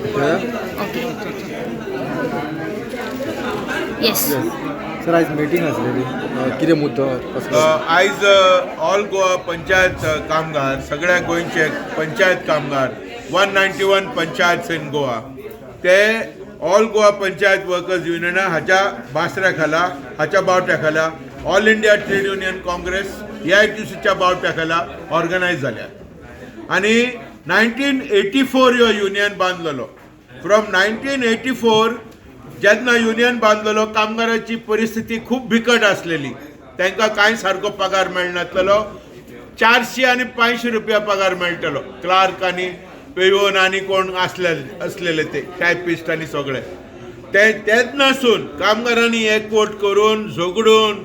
Okay yes sir आयज meeting आसलेली कितें मुद्दो कसलो आयज ऑल गोवा पंचायत कामगार सगळ्या गोंयचे पंचायत कामगार 191 पंचायत इन गोवा ते all Goa panchayat workers union हाच्या बासऱ्या खाला हाच्या बावट्या खाला all India trade union Congress AITUCच्या बावट्या खाला ऑर्गनायज झाल्या आणि 1984 ह्यो युनियन बांदलेलो. फ्रॉम 1984 जेन्ना युनियन बांदलेलो कामगारांची परिस्थिती खूप बिकट आसलेली. तांकां कांय सारको पगार मेळनासलेलो. 400 आणि 500 रुपया पगार मेळटलो क्लार्क आनी पेयोन आनी कोण असलेले ते टायपिस्ट आनी सगळे तेन्नासून कामगारांनी एकवट करून झगडून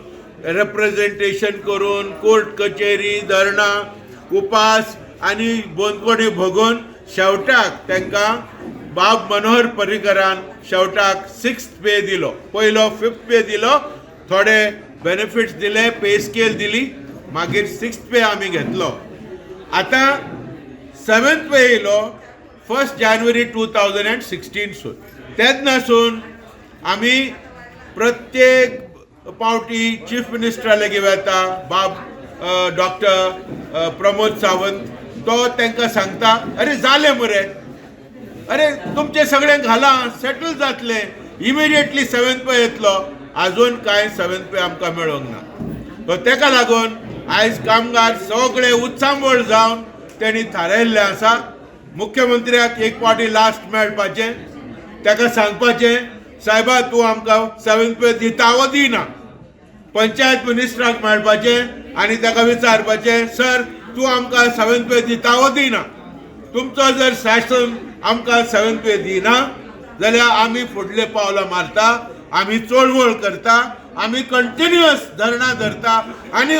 रिप्रेझेंटेशन करून कोर्ट कचेरी धरणा उपास आनी बंदखोडी भोगून शेवटाक तांकां बाब मनोहर पर्रीकरान शेवटाक 6th पे दिलो. पयलो 5th पे दिलो, थोडे बेनिफिट्स दिले, पे स्केल दिली, मागीर 6th पे आमी घेतलो. आता 7th पे येयलो 1 जानेवारी 2016 सून. तेन्नासून आमी प्रत्येक पावटी चीफ मिनिस्टरा लागीं वता. बाब डॉक्टर प्रमोद सावंत तो तांकां सांगता अरे जालें मरे, अरे तुमचे सगळे घाला सेटल जातले. इमिडिएटली 7th पे येतलो. अजून कांय 7th पे आमकां मेळोंक ना. सो तेका लागून आयज कामगार सगळे उत्सांबळ जावन त्यांनी थारायल्लें आसा मुख्यमंत्र्याक एक पावटी लास्ट मेळपाचें, ताका सांगपाचें सायबा तूं आमकां 7th पे दिता वा दिना. पंचायत मिनिस्टराक मेळपाचें आनी ताका विचारपाचें सर तूं आमकां 7th पे दिता वा दिना. तुमचो जर शासन आमकां 7th पे दिना जाल्यार आमी फुडले पावलां मारता, आमी चळवळ करता, आमी कंटिन्युअस धरणा धरता आनी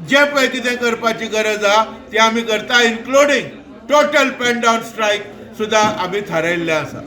जे पळय कितें करपाची गरज आहा ती आमी करता, including total pen down strike सुद्दां आमी थारायल्लें आसा.